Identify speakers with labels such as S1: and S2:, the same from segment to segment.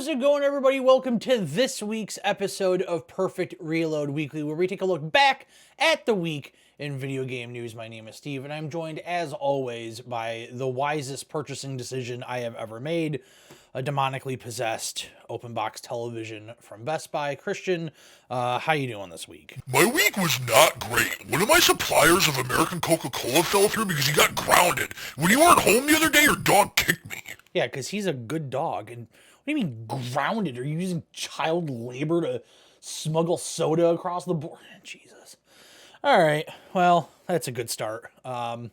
S1: it going, everybody? Welcome to this week's episode of Perfect Reload Weekly, where we take a look back at the week in video game news. My name is Steve, and I'm joined, as always, by the wisest purchasing decision I have ever made, a demonically possessed open box television from Best Buy. Christian, how you doing this week?
S2: My week was not great. One of my suppliers of American Coca-Cola fell through because he got grounded. When you weren't home the other day, your dog kicked me.
S1: Yeah, because he's a good dog. And what do you mean grounded? Are you using child labor to smuggle soda across the board? Jesus. All right. Well, that's a good start. But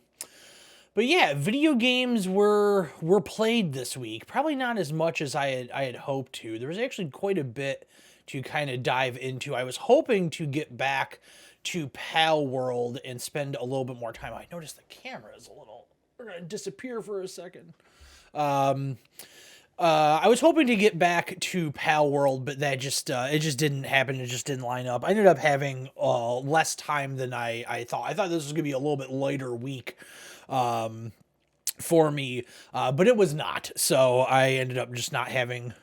S1: yeah, video games were played this week. Probably not as much as I had hoped to. There was actually quite a bit to kind of dive into. I was hoping to get back to Pal World and spend a little bit more time. I noticed the camera is a little... We're going to disappear for a second. I was hoping to get back to Pal World, but that just it just didn't happen. It just didn't line up. I ended up having less time than I thought. I thought this was gonna be a little bit lighter week for me, but it was not. So I ended up just not having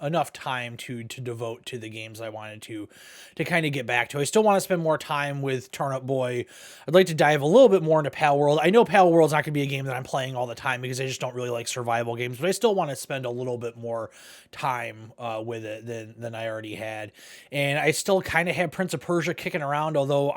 S1: enough time to devote to the games I wanted to kind of get back to. I still want to spend more time with Turnip Boy. I'd like to dive a little bit more into Pal World. I know Pal World's not going to be a game that I'm playing all the time because I just don't really like survival games, but I still want to spend a little bit more time with it than I already had. And I still kind of have Prince of Persia kicking around, although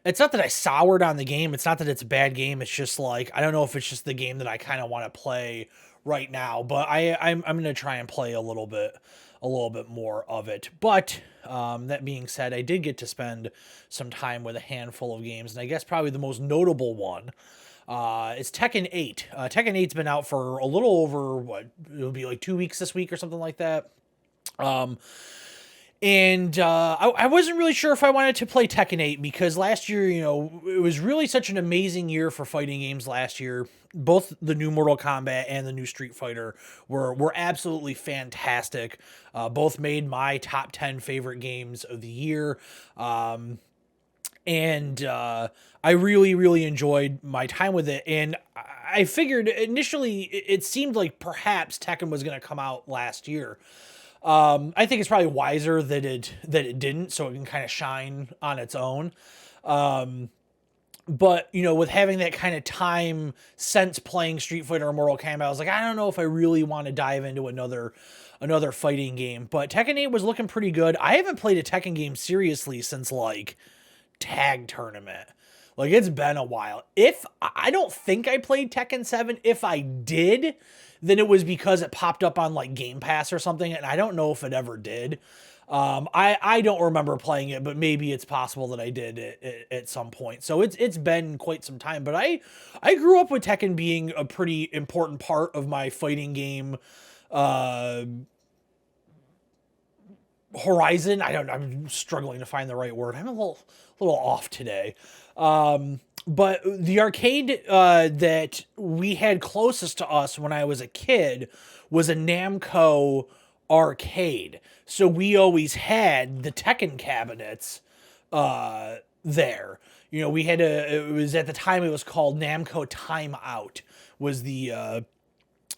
S1: it's not that I soured on the game. It's not that it's a bad game. It's just like, I don't know if it's just the game that I kind of want to play right now, but I'm going to try and play a little bit more of it. But that being said, I did get to spend some time with a handful of games, and I guess probably the most notable one is Tekken 8. Tekken 8's been out for a little over, it'll be like 2 weeks this week or something like that. And I wasn't really sure if I wanted to play Tekken 8 because last year, it was really such an amazing year for fighting games last year. Both the new Mortal Kombat and the new Street Fighter were absolutely fantastic. Both made my top 10 favorite games of the year. And I really, really enjoyed my time with it. And I figured initially it seemed like perhaps Tekken was going to come out last year. I think it's probably wiser that it didn't, so it can kind of shine on its own. But with having that kind of time since playing Street Fighter or Mortal Kombat, I was like, I don't know if I really want to dive into another fighting game. But Tekken 8 was looking pretty good. I haven't played a Tekken game seriously since like Tag Tournament. Like, it's been a while. I don't think I played Tekken 7. If I did, then it was because it popped up on like Game Pass or something, and I don't know if it ever did. I don't remember playing it, but maybe it's possible that I did at some point. So it's been quite some time. But I grew up with Tekken being a pretty important part of my fighting game horizon. I'm struggling to find the right word. I'm a little off today. But the arcade that we had closest to us when I was a kid was a Namco arcade. So we always had the Tekken cabinets there. We had it was at the time it was called Namco Time Out was the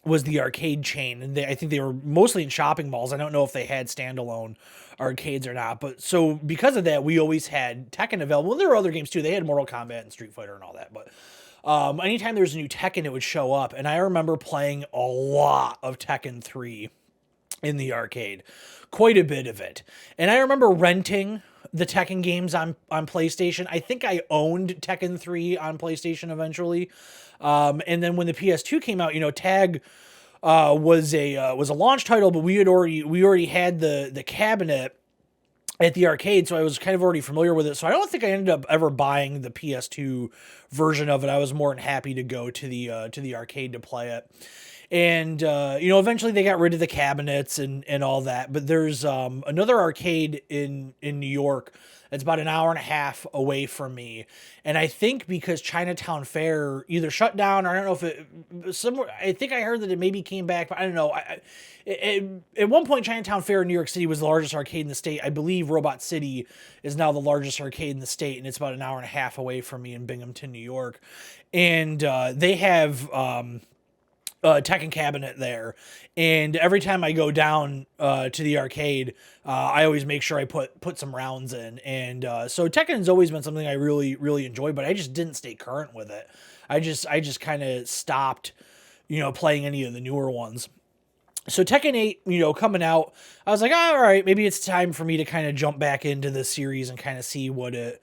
S1: arcade chain, and I think they were mostly in shopping malls. I don't know if they had standalone arcades or not, but so because of that, we always had Tekken available. Well, there were other games too. They had Mortal Kombat and Street Fighter and all that, but anytime there was a new Tekken, it would show up, and I remember playing a lot of Tekken 3 in the arcade, quite a bit of it. And I remember renting the Tekken games on PlayStation. I think I owned Tekken 3 on PlayStation eventually. And then when the PS2 came out, Tag was a launch title, but we already had the cabinet at the arcade, so I was kind of already familiar with it. So I don't think I ended up ever buying the PS2 version of it. I was more than happy to go to the arcade to play it. And, eventually they got rid of the cabinets and all that. But there's another arcade in New York that's about an hour and a half away from me. And I think because Chinatown Fair either shut down, or I don't know if I think I heard that it maybe came back, but I don't know. At one point, Chinatown Fair in New York City was the largest arcade in the state. I believe Robot City is now the largest arcade in the state, and it's about an hour and a half away from me in Binghamton, New York. And they have Tekken cabinet there, and every time I go down to the arcade, I always make sure I put some rounds in, and so Tekken's always been something I really enjoy, but I just didn't stay current with it. I just kind of stopped, playing any of the newer ones. So Tekken 8, coming out, I was like, all right, maybe it's time for me to kind of jump back into this series and kind of see what it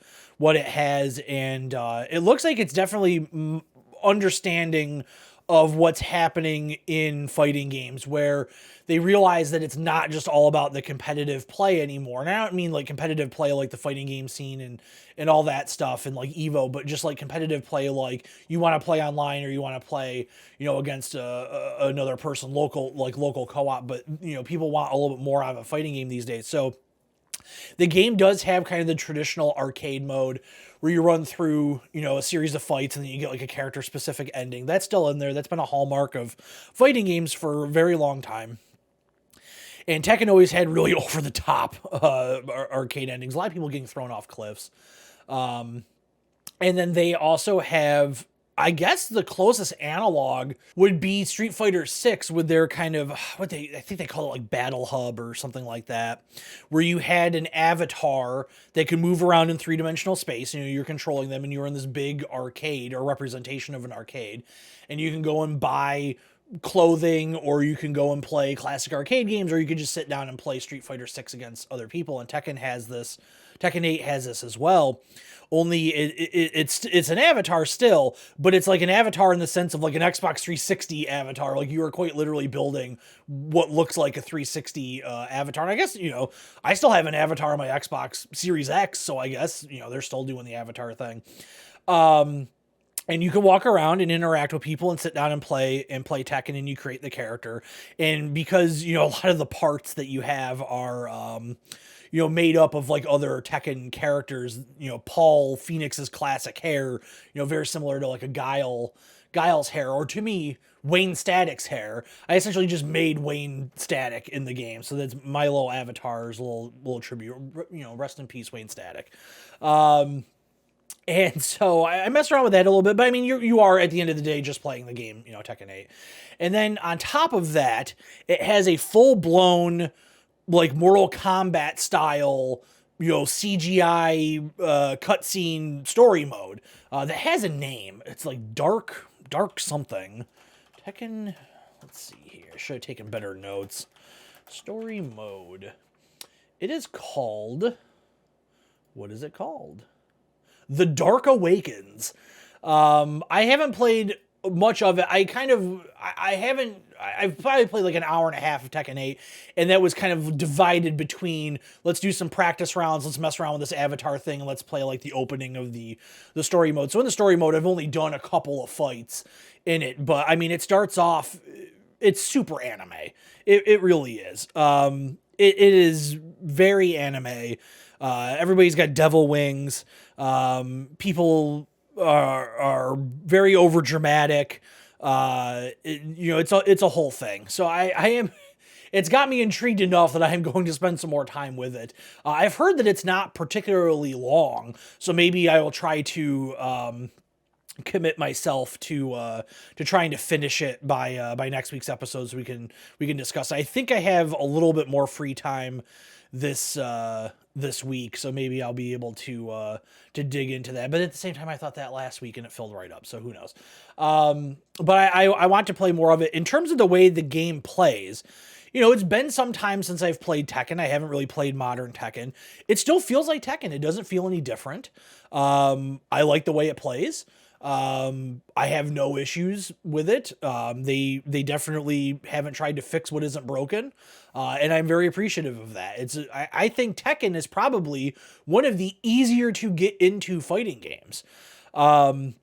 S1: has, and it looks like it's definitely understanding of what's happening in fighting games, where they realize that it's not just all about the competitive play anymore. And I don't mean like competitive play like the fighting game scene and all that stuff and like Evo, but just like competitive play like you want to play online or you want to play, against another person, local co-op. But, people want a little bit more out of a fighting game these days. So the game does have kind of the traditional arcade mode where you run through, a series of fights and then you get like a character specific ending. That's still in there. That's been a hallmark of fighting games for a very long time. And Tekken always had really over the top arcade endings. A lot of people getting thrown off cliffs. And then they also have, I guess the closest analog would be Street Fighter 6 with their kind of I think they call it like Battle Hub or something like that, where you had an avatar that could move around in three-dimensional space. You're controlling them and you're in this big arcade or representation of an arcade, and you can go and buy clothing, or you can go and play classic arcade games, or you could just sit down and play Street Fighter 6 against other people. And Tekken 8 has this as well. Only it's an avatar still, but it's like an avatar in the sense of like an Xbox 360 avatar. Like you are quite literally building what looks like a 360 avatar. And I guess, I still have an avatar on my Xbox Series X, so I guess, they're still doing the avatar thing. And you can walk around and interact with people and sit down and play Tekken, and you create the character. And because, a lot of the parts that you have are, made up of like other Tekken characters, Paul Phoenix's classic hair, very similar to like a Guile's hair, or to me, Wayne Static's hair. I essentially just made Wayne Static in the game. So that's my little avatar's little tribute, rest in peace, Wayne Static. And so I messed around with that a little bit, but I mean, you are at the end of the day just playing the game, Tekken 8. And then on top of that, it has a full blown like Mortal Kombat style, CGI cutscene story mode that has a name. It's like dark something. Tekken. Let's see here. I should have taken better notes. Story mode. It is called. What is it called? The Dark Awakens. I haven't played much of it. I've probably played like an hour and a half of Tekken 8, and that was kind of divided between let's do some practice rounds, let's mess around with this avatar thing, and let's play like the opening of the story mode. So in the story mode, I've only done a couple of fights in it, but I mean, it starts off, it's super anime. It really is. It is very anime. Everybody's got devil wings. People are very over dramatic. It's a whole thing. So I am, it's got me intrigued enough that I am going to spend some more time with it. I've heard that it's not particularly long, so maybe I will try to, commit myself to trying to finish it by next week's episode so we can discuss. I think I have a little bit more free time this week, so maybe I'll be able to dig into that. But at the same time, I thought that last week and it filled right up, so who knows. But I want to play more of it. In terms of the way the game plays, it's been some time since I've played Tekken. I haven't really played modern Tekken. It still feels like Tekken. It doesn't feel any different. I like the way it plays. I have no issues with it. They definitely haven't tried to fix what isn't broken. And I'm very appreciative of that. I think Tekken is probably one of the easier to get into fighting games. I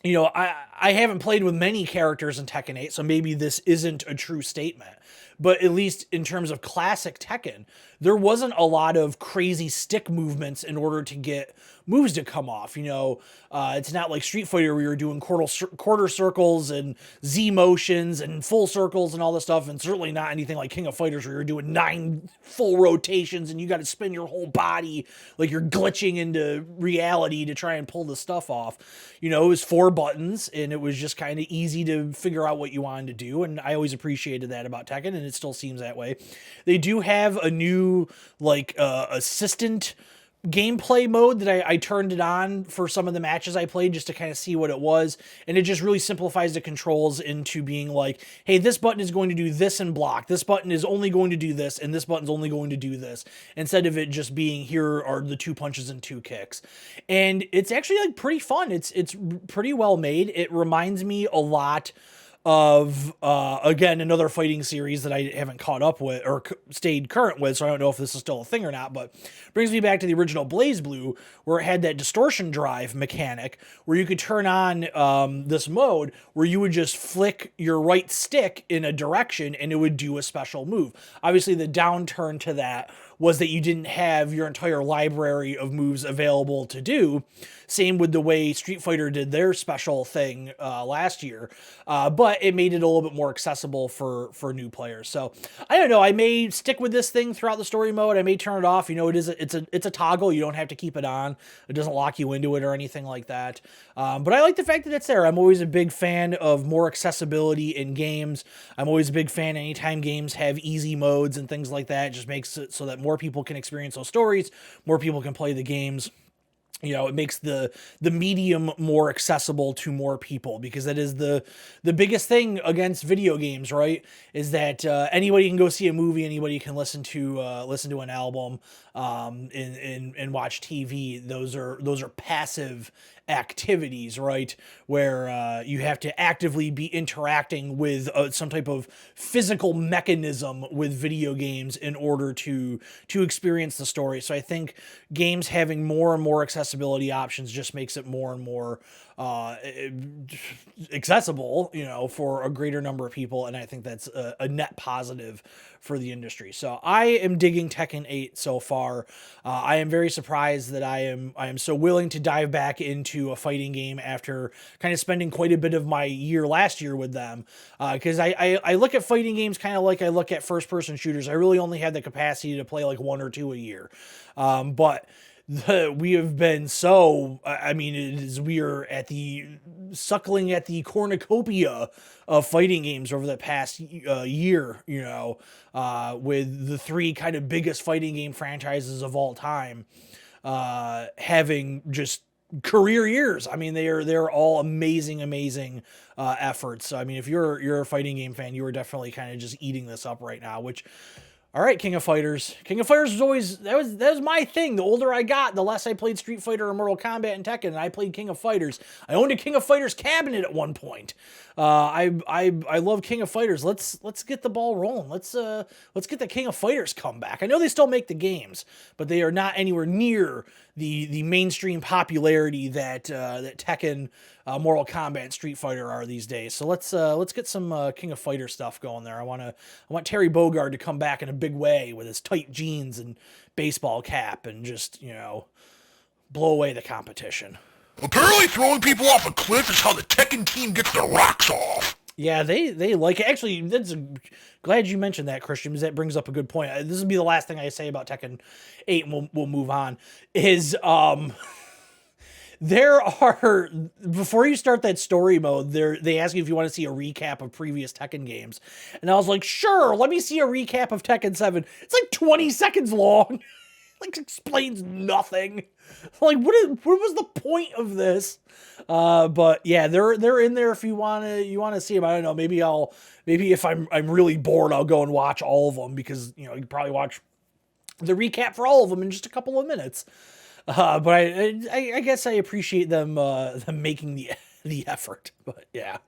S1: haven't played with many characters in Tekken 8, so maybe this isn't a true statement. but at least in terms of classic Tekken, there wasn't a lot of crazy stick movements in order to get moves to come off. It's not like Street Fighter where you're doing quarter circles and Z motions and full circles and all this stuff, and certainly not anything like King of Fighters where you're doing 9 full rotations and you got to spin your whole body like you're glitching into reality to try and pull the stuff off. It was 4 buttons, and it was just kind of easy to figure out what you wanted to do, and I always appreciated that about Tekken, and it still seems that way. They do have a new assistant gameplay mode that I turned it on for some of the matches I played just to kind of see what it was, and it just really simplifies the controls into being like, hey, this button is going to do this and block, this button is only going to do this, and this button's only going to do this, instead of it just being here are the 2 punches and 2 kicks. And it's actually pretty fun. It's pretty well made. It reminds me a lot of again, another fighting series that I haven't caught up with or stayed current with, so I don't know if this is still a thing or not, but brings me back to the original BlazBlue, where it had that distortion drive mechanic where you could turn on this mode where you would just flick your right stick in a direction and it would do a special move. Obviously, the downturn to that was that you didn't have your entire library of moves available to do. Same with the way Street Fighter did their special thing last year, but it made it a little bit more accessible for new players. So I don't know. I may stick with this thing throughout the story mode. I may turn it off. It's a toggle. You don't have to keep it on. It doesn't lock you into it or anything like that. But I like the fact that it's there. I'm always a big fan of more accessibility in games. I'm always a big fan anytime games have easy modes and things like that. It just makes it so that more people can experience those stories, more people can play the games. It makes the medium more accessible to more people, because that is the biggest thing against video games, right? Is that anybody can go see a movie, anybody can listen to an album, and watch TV. Those are passive activities, right? Where you have to actively be interacting with some type of physical mechanism with video games in order to experience the story. So I think games having more and more accessibility options just makes it more and more accessible, for a greater number of people, and I think that's a net positive for the industry. So I am digging Tekken 8 so far. I am very surprised that I am so willing to dive back into a fighting game after kind of spending quite a bit of my year last year with them, because I look at fighting games kind of like I look at first-person shooters. I really only have the capacity to play like 1 or 2 a year, but we have been we are suckling at the cornucopia of fighting games over the past year, with the 3 kind of biggest fighting game franchises of all time having just career years. I mean, they're all amazing efforts. So, I mean, if you're a fighting game fan, you are definitely kind of just eating this up right now, which, all right, King of Fighters. King of Fighters was always, that was my thing. The older I got, the less I played Street Fighter or Mortal Kombat and Tekken, and I played King of Fighters. I owned a King of Fighters cabinet at one point. I love King of Fighters. Let's get the ball rolling. Let's get the King of Fighters comeback. I know they still make the games, but they are not anywhere near the mainstream popularity that Tekken, Mortal Kombat, and Street Fighter are these days. So let's get some King of Fighter stuff going there. I want Terry Bogard to come back in a big way with his tight jeans and baseball cap and just blow away the competition.
S2: Apparently throwing people off a cliff is how the Tekken team gets their rocks off.
S1: Yeah, they like it. Actually, glad you mentioned that, Christian, because that brings up a good point. This will be the last thing I say about Tekken 8, and we'll move on. Is there are, before you start that story mode, they ask you if you want to see a recap of previous Tekken games, and I was like, sure, let me see a recap of Tekken 7. It's like 20 seconds long. Like, explains nothing. Like, what was the point of this? But yeah, they're in there if you want to see them. I don't know. Maybe if I'm really bored, I'll go and watch all of them, because you can probably watch the recap for all of them in just a couple of minutes. But I guess I appreciate them making the effort. But yeah.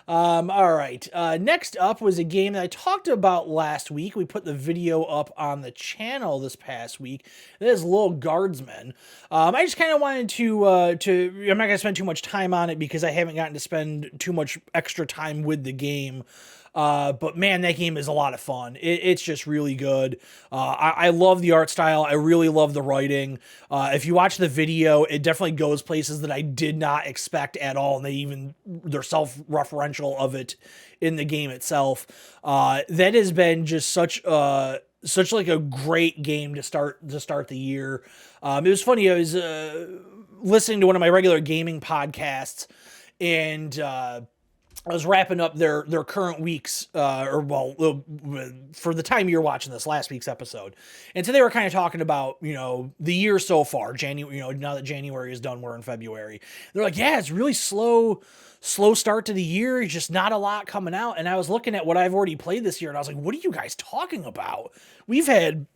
S1: All right. Next up was a game that I talked about last week. We put the video up on the channel this past week. That is Lil Guardsman. I just kind of wanted to, I'm not going to spend too much time on it because I haven't gotten to spend too much extra time with the game But man, that game is a lot of fun. It's just really good. I love the art style. I really love the writing. If you watch the video, it definitely goes places that I did not expect at all. And they're self-referential of it in the game itself. That has been just such like a great game to start the year. It was funny. I was listening to one of my regular gaming podcasts, and I was wrapping up their current weeks, for the time you're watching this, last week's episode. And so they were kind of talking about, the year so far, January, now that January is done, we're in February. They're like, yeah, it's really slow start to the year. It's just not a lot coming out. And I was looking at what I've already played this year, and I was like, what are you guys talking about? We've had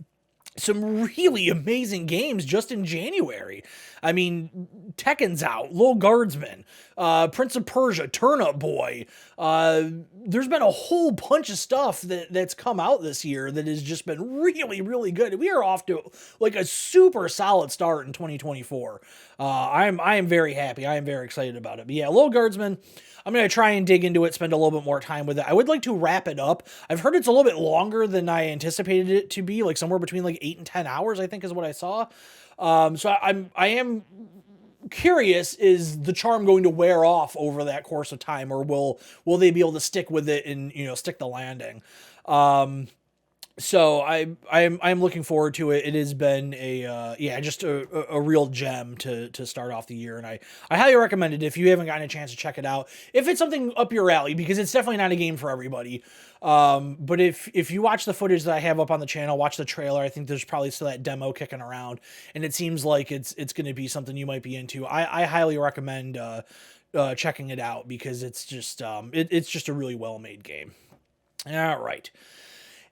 S1: some really amazing games just in January. I mean, Tekken's out, Lil Guardsman, Prince of Persia, Turnip Boy. There's been a whole bunch of stuff that's come out this year that has just been really, really good. We are off to like a super solid start in 2024. I am very happy. I am very excited about it. But yeah, Lil Guardsman, I'm going to try and dig into it, spend a little bit more time with it. I would like to wrap it up. I've heard it's a little bit longer than I anticipated it to be, like somewhere between like 8 and 10 hours, I think is what I saw. So I am curious, is the charm going to wear off over that course of time, or will they be able to stick with it and, stick the landing? So I'm looking forward to it. It has been just a real gem to start off the year, and I highly recommend it if you haven't gotten a chance to check it out. If it's something up your alley, because it's definitely not a game for everybody. But if you watch the footage that I have up on the channel, watch the trailer, I think there's probably still that demo kicking around, and it seems like it's going to be something you might be into. I highly recommend checking it out, because it's just it's just a really well made game. All right.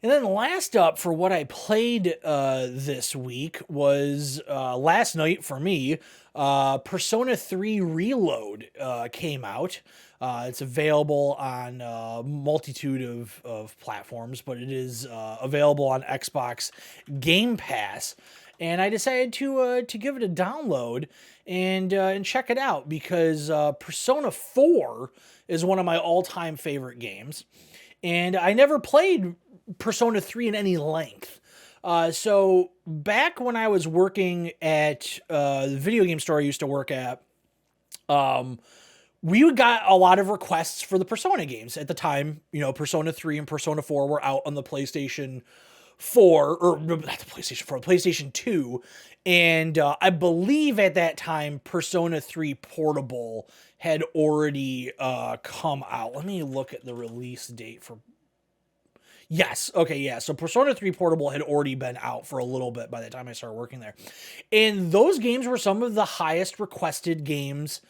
S1: And then last up for what I played this week was last night for me, Persona 3 Reload came out. It's available on a multitude of platforms, but it is available on Xbox Game Pass. And I decided to give it a download and check it out, because Persona 4 is one of my all-time favorite games. And I never played Persona 3 in any length. So back when I was working at the video game store I used to work at, we got a lot of requests for the Persona games. At the time, Persona 3 and Persona 4 were out on the PlayStation 4, or not the PlayStation 4, the PlayStation 2. And I believe at that time, Persona 3 Portable had already come out. Let me look at the release date for... Yes. Okay. Yeah. So Persona 3 Portable had already been out for a little bit by the time I started working there. And those games were some of the highest requested games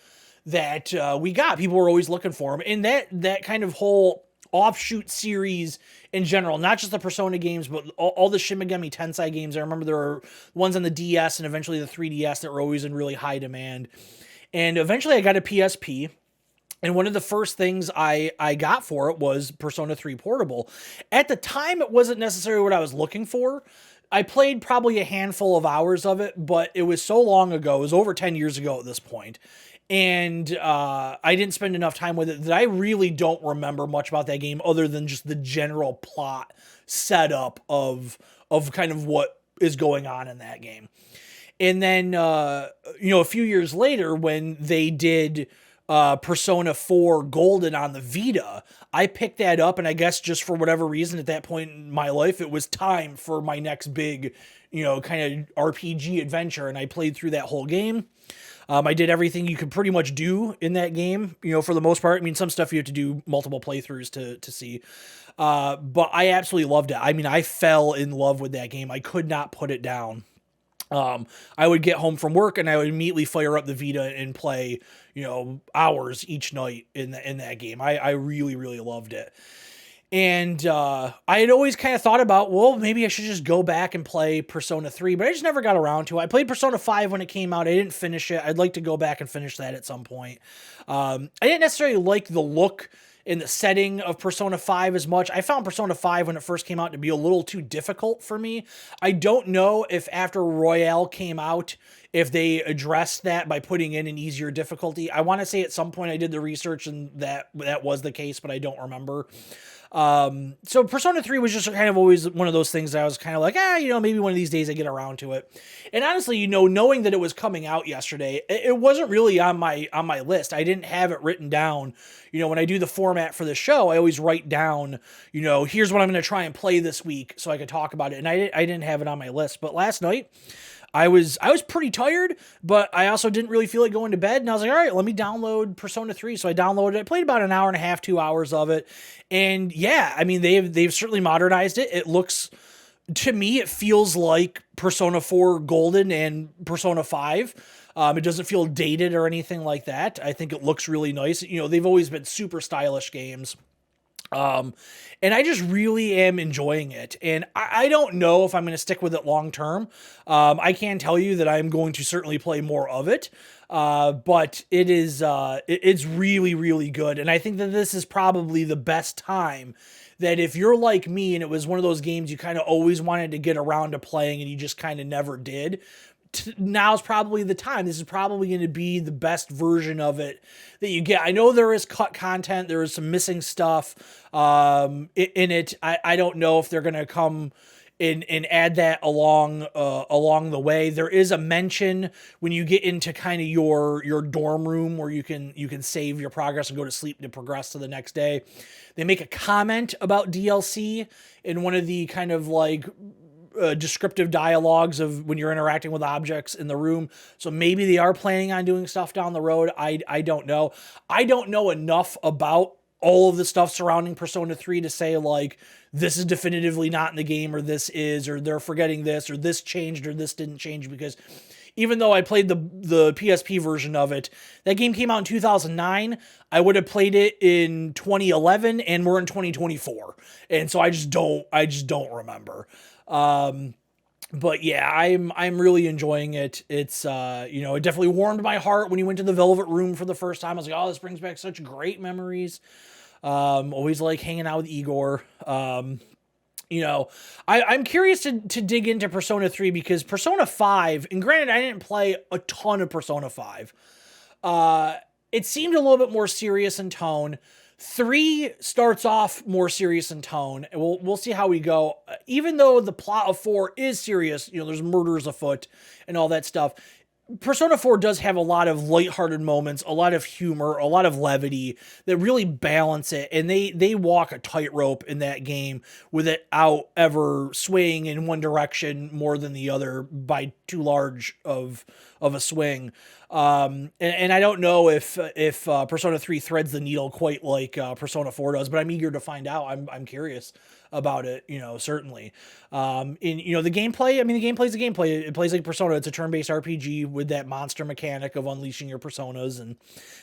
S1: that we got. People were always looking for them. And that kind of whole offshoot series in general, not just the Persona games, but all the Shin Megami Tensei games. I remember there were ones on the DS and eventually the 3DS that were always in really high demand. And eventually I got a PSP. And one of the first things I got for it was Persona 3 Portable. At the time, it wasn't necessarily what I was looking for. I played probably a handful of hours of it, but it was so long ago. It was over 10 years ago at this point. And I didn't spend enough time with it that I really don't remember much about that game, other than just the general plot setup of kind of what is going on in that game. And then, a few years later, when they did Persona 4 Golden on the Vita, I picked that up, and I guess just for whatever reason at that point in my life, it was time for my next big, kind of RPG adventure, and I played through that whole game. I did everything you could pretty much do in that game, for the most part. I mean, some stuff you have to do multiple playthroughs to see. But I absolutely loved it. I mean, I fell in love with that game. I could not put it down. I would get home from work and I would immediately fire up the Vita and play, hours each night in that game. I really, really loved it. And I had always kind of thought about, well, maybe I should just go back and play Persona 3, but I just never got around to it. I played Persona 5 when it came out. I didn't finish it. I'd like to go back and finish that at some point. I didn't necessarily like the look in the setting of Persona 5 as much. I found Persona 5 when it first came out to be a little too difficult for me. I don't know if after Royale came out, if they addressed that by putting in an easier difficulty. I want to say at some point I did the research and that was the case, but I don't remember. So Persona 3 was just kind of always one of those things that I was kind of like, maybe one of these days I get around to it. And honestly, knowing that it was coming out yesterday, it wasn't really on my list. I didn't have it written down. When I do the format for the show, I always write down, here's what I'm going to try and play this week so I could talk about it. And I didn't have it on my list. But last night, I was pretty tired, but I also didn't really feel like going to bed. And I was like, all right, let me download Persona 3. So I downloaded it. I played about an hour and a half, 2 hours of it. And yeah, I mean, they've certainly modernized it. It looks, to me, it feels like Persona 4 Golden and Persona 5. It doesn't feel dated or anything like that. I think it looks really nice. They've always been super stylish games. And I just really am enjoying it. And I don't know if I'm going to stick with it long term. I can tell you that I'm going to certainly play more of it. But it is, it's really, really good. And I think that this is probably the best time that if you're like me and it was one of those games you kind of always wanted to get around to playing and you just kind of never did, now's probably the time. This is probably going to be the best version of it that you get. I know there is cut content. There is some missing stuff in it. I don't know if they're going to come and add that along the way. There is a mention when you get into kind of your dorm room where you can save your progress and go to sleep to progress to the next day. They make a comment about DLC in one of the kind of like descriptive dialogues of when you're interacting with objects in the room. So maybe they are planning on doing stuff down the road. I don't know. I don't know enough about all of the stuff surrounding Persona 3 to say like, this is definitively not in the game, or this is, or they're forgetting this, or this changed, or this didn't change, because even though I played the PSP version of it, that game came out in 2009. I would have played it in 2011, and we're in 2024. And so I just don't remember. But yeah, I'm really enjoying it. It's, it definitely warmed my heart when you went to the Velvet Room for the first time. I was like, oh, this brings back such great memories. Always like hanging out with Igor. I'm curious to dig into Persona 3 because Persona 5, and granted, I didn't play a ton of Persona 5. It seemed a little bit more serious in tone. 3 starts off more serious in tone, and we'll see how we go. Even though the plot of 4 is serious, there's murders afoot and all that stuff. Persona 4 does have a lot of lighthearted moments, a lot of humor, a lot of levity that really balance it, and they walk a tightrope in that game without ever swaying in one direction more than the other by too large of a swing. And I don't know if Persona 3 threads the needle quite like Persona 4 does, but I'm eager to find out. I'm curious about it, certainly. The gameplay, I mean, the gameplay's the gameplay. It plays like Persona. It's a turn-based RPG with that monster mechanic of unleashing your personas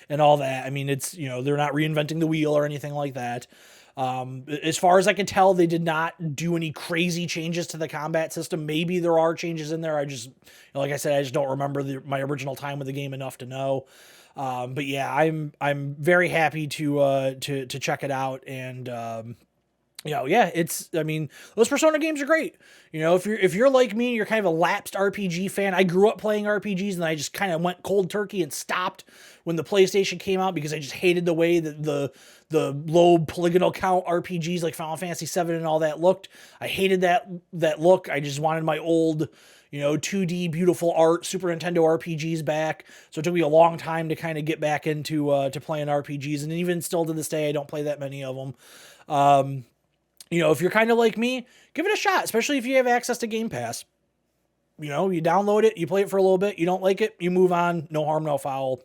S1: and all that. I mean, it's, they're not reinventing the wheel or anything like that. As far as I can tell, they did not do any crazy changes to the combat system. Maybe there are changes in there. I just, like I said, I just don't remember my original time with the game enough to know. But yeah, I'm very happy to check it out. And, those Persona games are great. If you're like me, you're kind of a lapsed RPG fan. I grew up playing RPGs and I just kind of went cold turkey and stopped when the PlayStation came out because I just hated the way that the low polygonal count RPGs like Final Fantasy VII and all that looked. I hated that look. I just wanted my old, 2D beautiful art Super Nintendo RPGs back. So it took me a long time to kind of get back into to playing RPGs, and even still to this day, I don't play that many of them. If you're kind of like me, give it a shot, especially if you have access to Game Pass. You download it, you play it for a little bit, you don't like it, you move on, no harm, no foul.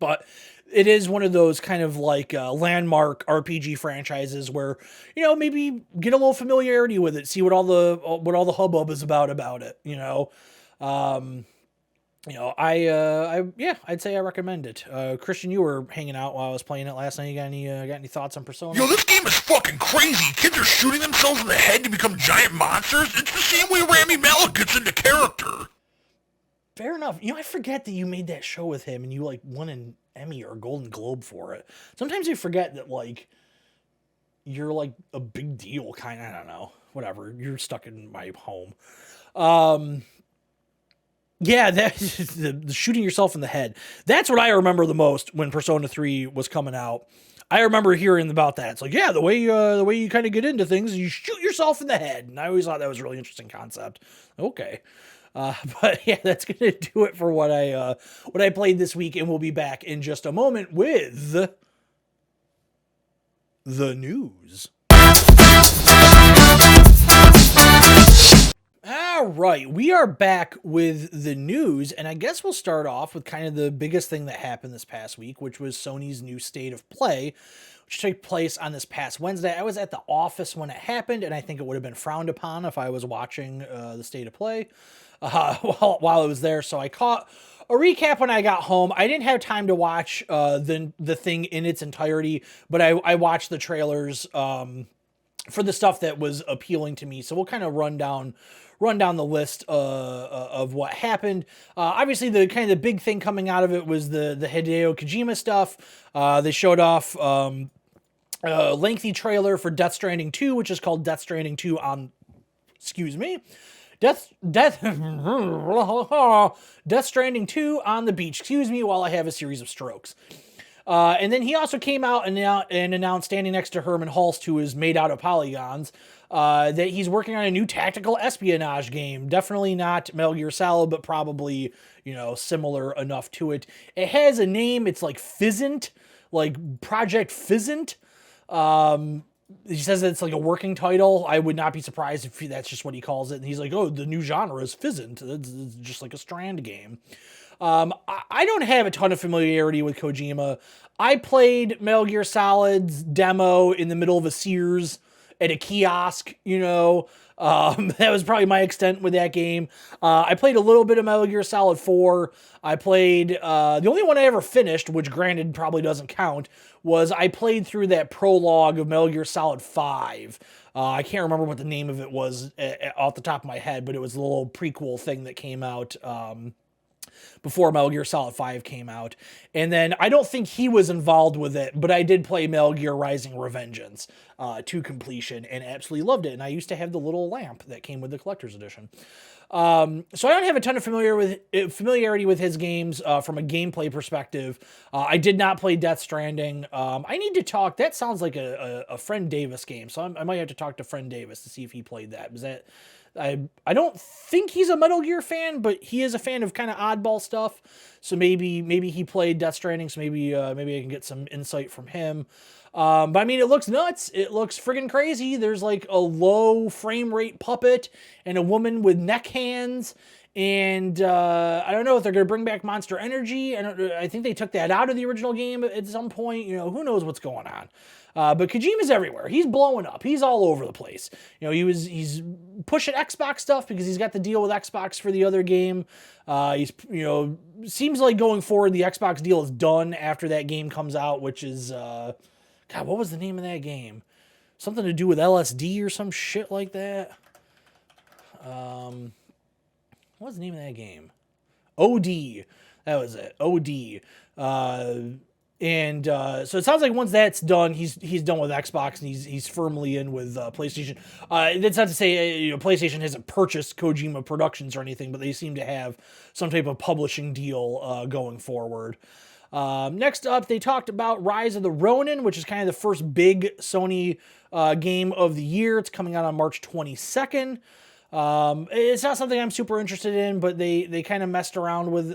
S1: But it is one of those kind of like landmark RPG franchises where, maybe get a little familiarity with it, see what all the hubbub is about it, I'd say I recommend it. Christian, you were hanging out while I was playing it last night. You got any thoughts on Persona?
S2: Yo, this game is fucking crazy. Kids are shooting themselves in the head to become giant monsters. It's the same way Rami Malek gets into character.
S1: Fair enough. I forget that you made that show with him and you like won an Emmy or a Golden Globe for it. Sometimes you forget that like you're like a big deal I don't know. Whatever. You're stuck in my home. Yeah, that's the shooting yourself in the head. That's what I remember the most when Persona 3 was coming out. I remember hearing about that. It's like, yeah, the way you kind of get into things is you shoot yourself in the head. And I always thought that was a really interesting concept. Okay. But yeah, that's gonna do it for what I played this week, and we'll be back in just a moment with the news. All right, we are back with the news, and I guess we'll start off with kind of the biggest thing that happened this past week, which was Sony's new State of Play, which took place on this past Wednesday. I was at the office when it happened, and I think it would have been frowned upon if I was watching the State of Play while I was there. So I caught a recap when I got home. I didn't have time to watch the thing in its entirety, but I watched the trailers for the stuff that was appealing to me. So we'll kind of run down the list of what happened. Obviously, the kind of the big thing coming out of it was the Hideo Kojima stuff. They showed off a lengthy trailer for Death Stranding 2, which is called Death Stranding 2 on, excuse me, Death Stranding 2 on the beach. Excuse me while I have a series of strokes. And then he also came out and announced, standing next to Herman Hulst, who is made out of polygons, that he's working on a new tactical espionage game. Definitely not Metal Gear Solid, but probably, similar enough to it. It has a name. It's like Fizzant, like Project Fizzant. He says that it's like a working title. I would not be surprised if that's just what he calls it. And he's like, oh, the new genre is Fizzant. It's just like a Strand game. I don't have a ton of familiarity with Kojima. I played Metal Gear Solid's demo in the middle of a Sears at a kiosk, that was probably my extent with that game. I played a little bit of Metal Gear Solid 4. I played, the only one I ever finished, which granted probably doesn't count, was I played through that prologue of Metal Gear Solid 5. I can't remember what the name of it was off the top of my head, but it was a little prequel thing that came out, before Metal Gear Solid 5 came out. And then I don't think he was involved with it, but I did play Metal Gear Rising: Revengeance to completion and absolutely loved it. And I used to have the little lamp that came with the collector's edition. So I don't have a ton of familiarity with his games from a gameplay perspective. I did not play Death Stranding. I need to talk. That sounds like a Friend Davis game, so I might have to talk to Friend Davis to see if he played that. Was that... I don't think he's a Metal Gear fan, but he is a fan of kind of oddball stuff. So maybe he played Death Stranding. So maybe I can get some insight from him. But I mean, it looks nuts. It looks friggin' crazy. There's like a low frame rate puppet and a woman with neck hands. And I don't know if they're going to bring back Monster Energy. I think they took that out of the original game at some point. Who knows what's going on. But Kojima's everywhere. He's blowing up. He's all over the place. He's pushing Xbox stuff because he's got the deal with Xbox for the other game. Seems like going forward, the Xbox deal is done after that game comes out, which is, God, what was the name of that game? Something to do with LSD or some shit like that. What was the name of that game? OD. That was it. OD. So it sounds like once that's done, he's done with Xbox and he's firmly in with PlayStation. That's not to say PlayStation hasn't purchased Kojima Productions or anything, but they seem to have some type of publishing deal going forward. Next up, they talked about Rise of the Ronin, which is kind of the first big Sony game of the year. It's coming out on March 22nd. It's not something I'm super interested in, but they kind of messed around with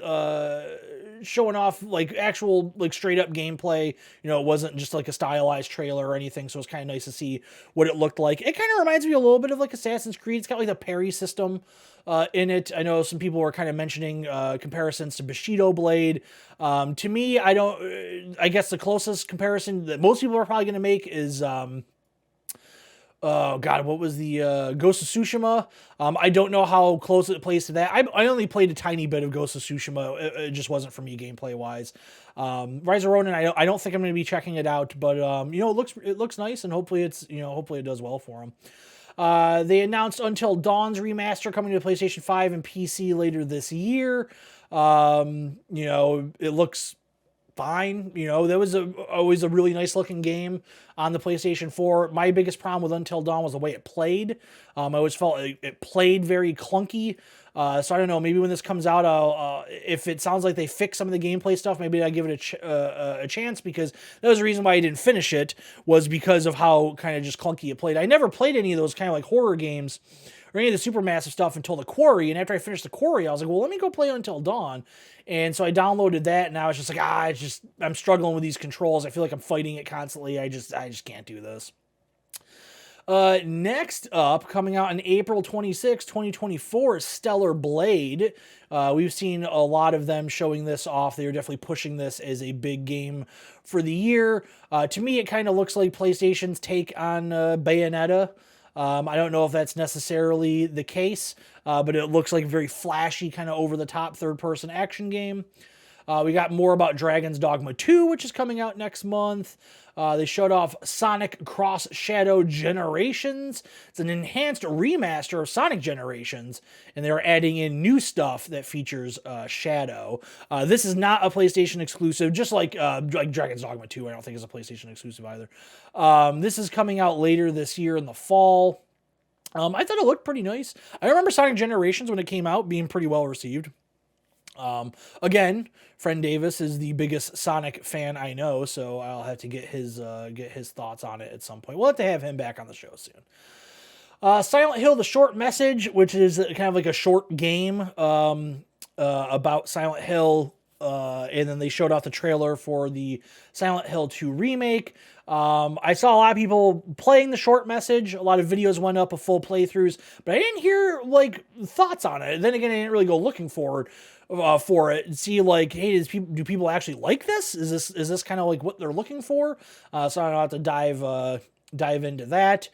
S1: showing off like actual like straight up gameplay. It wasn't just like a stylized trailer or anything, so it's kind of nice to see what it looked like. It kind of reminds me a little bit of like Assassin's Creed. It's got like the parry system in it. I know some people were kind of mentioning comparisons to Bushido Blade. To me, I guess the closest comparison that most people are probably going to make is oh God, what was the Ghost of Tsushima? I don't know how close it plays to that. I only played a tiny bit of Ghost of Tsushima. It just wasn't for me gameplay wise. Rise of Ronin, I don't think I'm going to be checking it out, but it looks nice, and hopefully it does well for them. They announced Until Dawn's remaster coming to PlayStation 5 and PC later this year. It looks fine. That was always a really nice looking game on the PlayStation 4. My biggest problem with Until Dawn was the way it played. I always felt it played very clunky. So I don't know, maybe when this comes out, if it sounds like they fix some of the gameplay stuff, maybe I give it a chance, because that was the reason why I didn't finish it, was because of how kind of just clunky it played. I never played any of those kind of like horror games or any of the Supermassive stuff until The Quarry, and after I finished The Quarry, I was like, well, let me go play Until Dawn. And so I downloaded that, and now it's just like, I'm struggling with these controls. I feel like I'm fighting it constantly. I just can't do this. Next up, coming out in April 26, 2024, is Stellar Blade. We've seen a lot of them showing this off. They are definitely pushing this as a big game for the year. To me, it kind of looks like PlayStation's take on Bayonetta. I don't know if that's necessarily the case, but it looks like a very flashy, kind of over-the-top third-person action game. We got more about Dragon's Dogma 2, which is coming out next month. They showed off Sonic Cross Shadow Generations. It's an enhanced remaster of Sonic Generations, and they're adding in new stuff that features Shadow. This is not a PlayStation exclusive, just like Dragon's Dogma 2, I don't think is a PlayStation exclusive either. This is coming out later this year in the fall. I thought it looked pretty nice. I remember Sonic Generations when it came out being pretty well received. Again, Friend Davis is the biggest Sonic fan I know, so I'll have to get his thoughts on it at some point. We'll have to have him back on the show soon. Silent Hill: The Short Message, which is kind of like a short game about Silent Hill, and then they showed off the trailer for the Silent Hill 2 remake. I saw a lot of people playing the short message. A lot of videos went up of full playthroughs, but I didn't hear like thoughts on it. Then again, I didn't really go looking for it and see like, hey, do people actually like this? Is this kind of like what they're looking for? So I don't have to dive into that.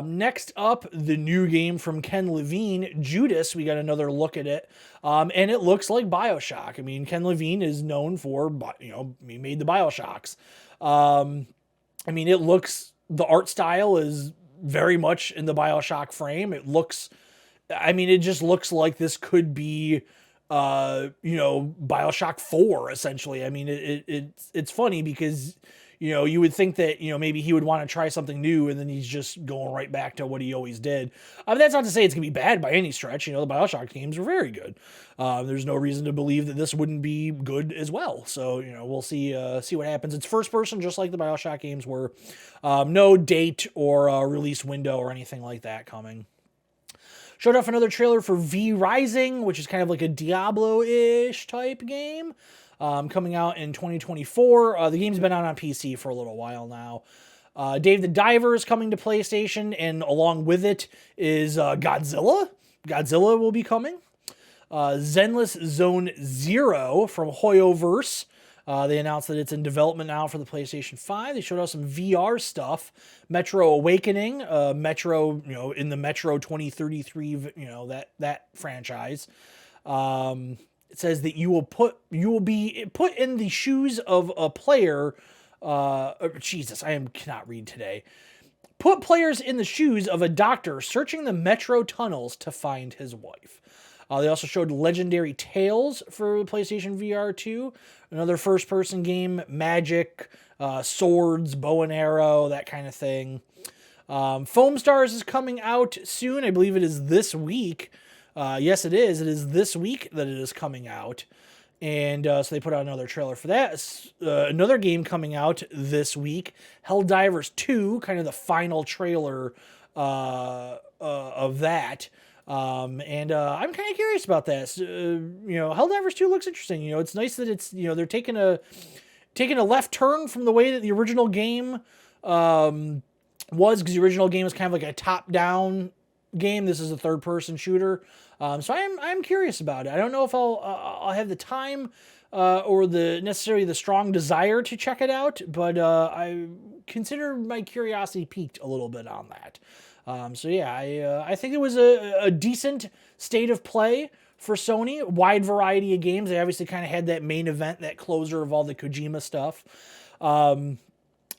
S1: Next up, the new game from Ken Levine, Judas. We got another look at it, and it looks like BioShock. I mean, Ken Levine is known for, he made the BioShocks. I mean, the art style is very much in the BioShock frame. It just looks like this could be, BioShock 4, essentially. I mean, it's funny because, you would think that, maybe he would want to try something new, and then he's just going right back to what he always did. That's not to say it's going to be bad by any stretch. The BioShock games were very good. There's no reason to believe that this wouldn't be good as well. So, we'll see what happens. It's first person, just like the BioShock games were. No date or release window or anything like that coming. Showed off another trailer for V Rising, which is kind of like a Diablo-ish type game. Coming out in 2024. The game's been out on PC for a little while now. Dave the Diver is coming to PlayStation, and along with it is Godzilla. Godzilla will be coming. Zenless Zone Zero from Hoyoverse. They announced that it's in development now for the PlayStation 5. They showed us some VR stuff. Metro Awakening, Metro, in the Metro 2033, that franchise. It says that you will be put in the shoes of a player. Jesus, cannot read today. Put players in the shoes of a doctor searching the metro tunnels to find his wife. They also showed Legendary Tales for PlayStation VR 2, another first-person game, magic, swords, bow and arrow, that kind of thing. Foam Stars is coming out soon. I believe it is this week. Yes, it is. It is this week that it is coming out. And so they put out another trailer for that. Another game coming out this week, Helldivers 2, kind of the final trailer of that. And I'm kind of curious about that. Helldivers 2 looks interesting. It's nice that it's, they're taking a left turn from the way that the original game was, because the original game was kind of like a top-down game. This is a third-person shooter. So I'm curious about it. I don't know if I'll have the time or necessarily the strong desire to check it out, but I consider my curiosity piqued a little bit on that. I think it was a decent state of play for Sony. Wide variety of games. They obviously kind of had that main event, that closer of all the Kojima stuff.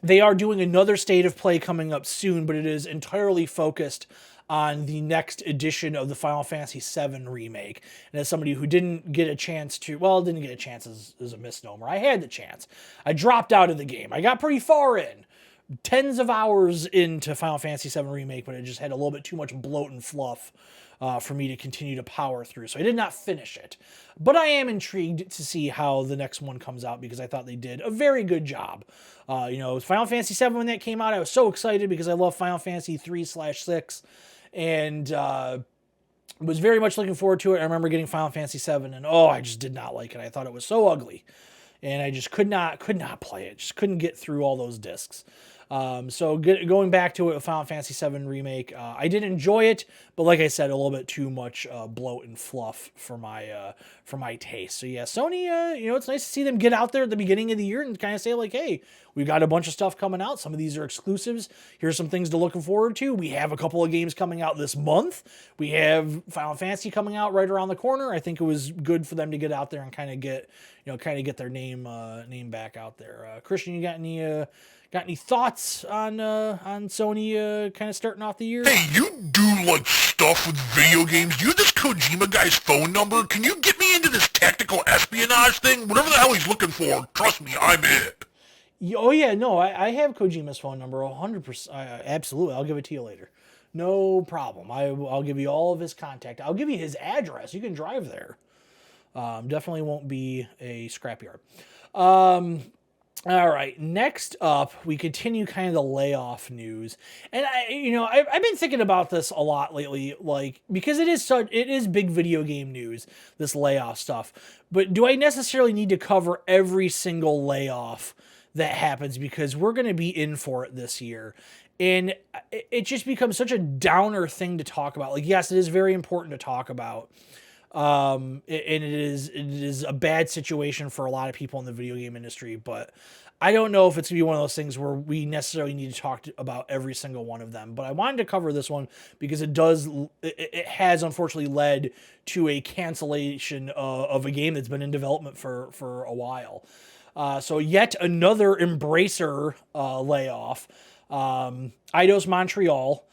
S1: They are doing another state of play coming up soon, but it is entirely focused on the next edition of the Final Fantasy VII remake. And as somebody who didn't get a chance to, well, didn't get a chance is a misnomer. I had the chance. I dropped out of the game. I got pretty far in. Tens of hours into Final Fantasy VII Remake, but it just had a little bit too much bloat and fluff for me to continue to power through. So I did not finish it. But I am intrigued to see how the next one comes out because I thought they did a very good job. Final Fantasy VII, when that came out, I was so excited because I love Final Fantasy 3/6 and was very much looking forward to it. I remember getting Final Fantasy VII and I just did not like it. I thought it was so ugly. And I just could not play it. Just couldn't get through all those discs. Going back to it with Final Fantasy VII Remake, I did enjoy it, but like I said, a little bit too much bloat and fluff for my taste. So yeah, Sony, it's nice to see them get out there at the beginning of the year and kind of say like, hey, we've got a bunch of stuff coming out. Some of these are exclusives. Here's some things to look forward to. We have a couple of games coming out this month. We have Final Fantasy coming out right around the corner. I think it was good for them to get out there and kind of get their name back out there. Christian, you got any thoughts on Sony kind of starting off the year?
S2: Hey, you do like stuff with video games. Do you have this Kojima guy's phone number? Can you get me into this tactical espionage thing? Whatever the hell he's looking for, trust me, I'm it.
S1: Oh yeah, no, I have Kojima's phone number 100%. Absolutely, I'll give it to you later. No problem. I'll give you all of his contact. I'll give you his address. You can drive there. Definitely won't be a scrapyard. All right, next up, we continue kind of the layoff news. And I've been thinking about this a lot lately, like, because it is big video game news, this layoff stuff. But do I necessarily need to cover every single layoff that happens? Because we're going to be in for it this year. And it just becomes such a downer thing to talk about. Like, yes, it is very important to talk about. And it is a bad situation for a lot of people in the video game industry, but I don't know if it's gonna be one of those things where we necessarily need to talk about every single one of them. But I wanted to cover this one because it has unfortunately led to a cancellation of a game that's been in development for a while. So yet another Embracer layoff. Eidos Montreal.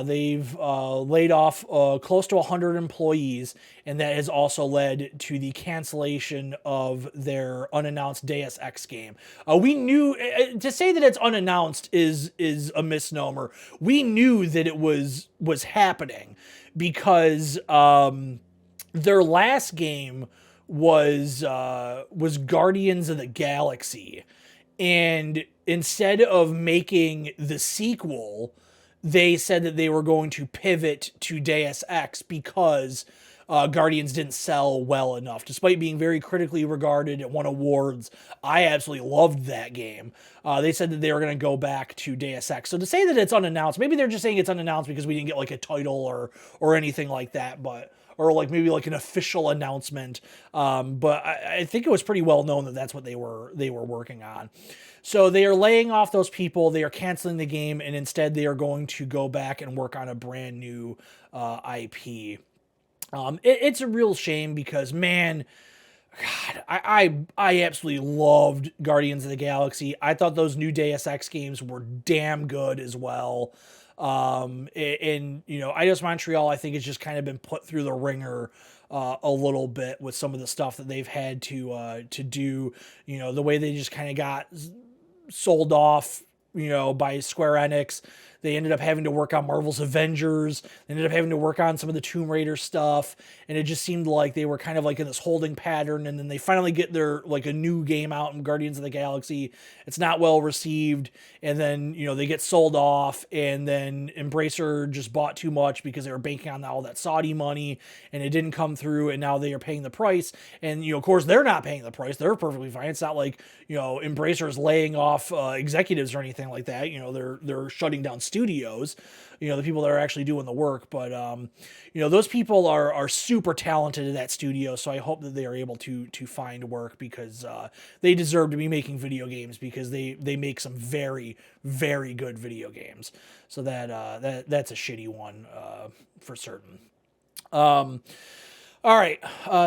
S1: They've laid off close to 100 employees, and that has also led to the cancellation of their unannounced Deus Ex game. We knew to say that it's unannounced is a misnomer. We knew that it was happening because their last game was Guardians of the Galaxy, and instead of making the sequel, they said that they were going to pivot to Deus Ex because Guardians didn't sell well enough. Despite being very critically regarded, it won awards. I absolutely loved that game. They said that they were going to go back to Deus Ex. So to say that it's unannounced, maybe they're just saying it's unannounced because we didn't get like a title or anything like that, or like maybe like an official announcement. But I think it was pretty well known that that's what they were working on. So they are laying off those people. They are canceling the game, and instead they are going to go back and work on a brand new IP. It's a real shame because, man, God, I absolutely loved Guardians of the Galaxy. I thought those new Deus Ex games were damn good as well. Eidos Montreal, I think, has just kind of been put through the ringer a little bit with some of the stuff that they've had to do. The way they just kind of got sold off, by Square Enix. They ended up having to work on Marvel's Avengers. They ended up having to work on some of the Tomb Raider stuff. And it just seemed like they were kind of like in this holding pattern. And then they finally get their, like, a new game out in Guardians of the Galaxy. It's not well received. And then, they get sold off. And then Embracer just bought too much because they were banking on all that Saudi money. And it didn't come through. And now they are paying the price. And, of course, they're not paying the price. They're perfectly fine. It's not like, Embracer is laying off executives or anything like that. They're shutting down studios, the people that are actually doing the work. But, those people are super talented at that studio. So I hope that they are able to find work because they deserve to be making video games because they make some very, very good video games. So that's a shitty one for certain. All right.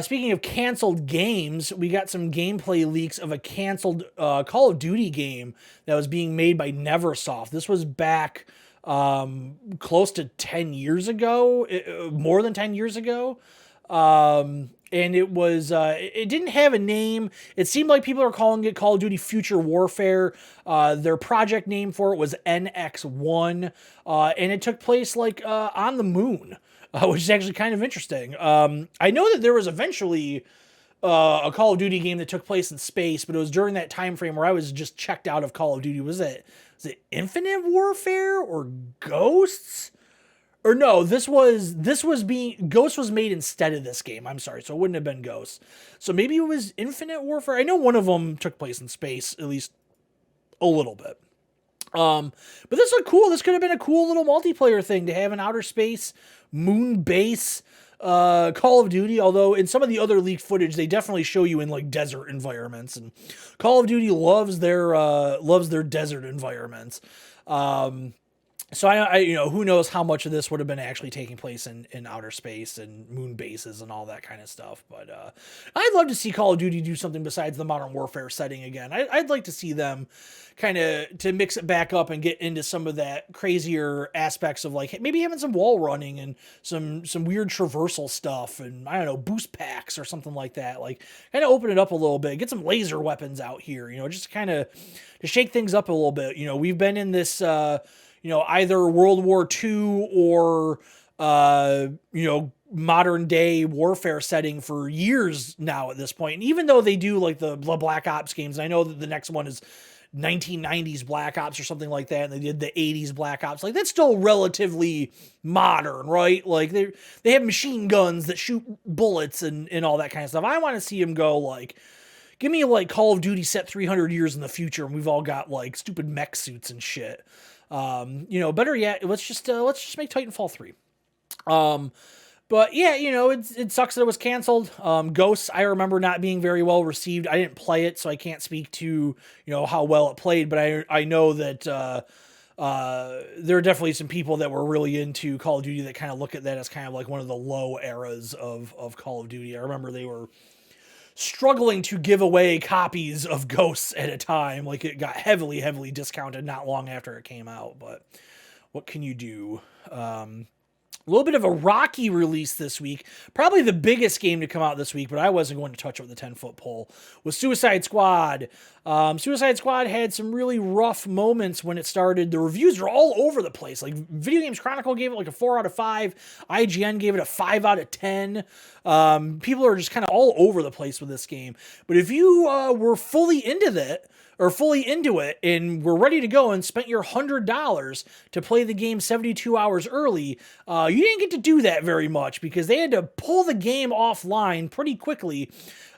S1: Speaking of canceled games, we got some gameplay leaks of a canceled Call of Duty game that was being made by Neversoft. This was back close to 10 years ago, more than 10 years ago. And it was, it didn't have a name. It seemed like people are calling it Call of Duty Future Warfare. Their project name for it was NX1. And it took place like, on the moon, which is actually kind of interesting. I know that there was eventually, a Call of Duty game that took place in space, but it was during that time frame where I was just checked out of Call of Duty. Was it Infinite Warfare or Ghosts? Or no, Ghost was made instead of this game. I'm sorry, so it wouldn't have been Ghosts. So maybe it was Infinite Warfare. I know one of them took place in space, at least a little bit. But this looked cool. This could have been a cool little multiplayer thing to have an outer space moon base Call of Duty, although in some of the other leaked footage, they definitely show you in like desert environments, and Call of Duty loves their desert environments. So I who knows how much of this would have been actually taking place in outer space and moon bases and all that kind of stuff. But I'd love to see Call of Duty do something besides the Modern Warfare setting again. I'd like to see them kind of to mix it back up and get into some of that crazier aspects of like maybe having some wall running and some weird traversal stuff and I don't know, boost packs or something like that. Like kind of open it up a little bit, get some laser weapons out here, just kind of to shake things up a little bit. We've been in this either World War II or, modern day warfare setting for years now at this point. And even though they do like the Black Ops games, I know that the next one is 1990s Black Ops or something like that, and they did the 80s Black Ops. Like that's still relatively modern, right? Like they have machine guns that shoot bullets and all that kind of stuff. I want to see them go like, give me like Call of Duty set 300 years in the future, and we've all got like stupid mech suits and shit. Better yet, let's just make Titanfall 3. But yeah, it sucks that it was canceled. Ghosts, I remember not being very well received. I didn't play it, so I can't speak to, how well it played, but I know that, there are definitely some people that were really into Call of Duty that kind of look at that as kind of like one of the low eras of Call of Duty. I remember they were struggling to give away copies of Ghosts at a time. Like it got heavily discounted not long after it came out, but what can you do? A little bit of a rocky release this week. Probably the biggest game to come out this week, but I wasn't going to touch it with a 10-foot pole, was Suicide Squad. Suicide Squad had some really rough moments when it started. The reviews are all over the place. Like Video Games Chronicle gave it like a 4 out of 5. IGN gave it a 5 out of 10. People are just kind of all over the place with this game. But if you were fully into it and were ready to go and spent your $100 to play the game 72 hours early, you didn't get to do that very much because they had to pull the game offline pretty quickly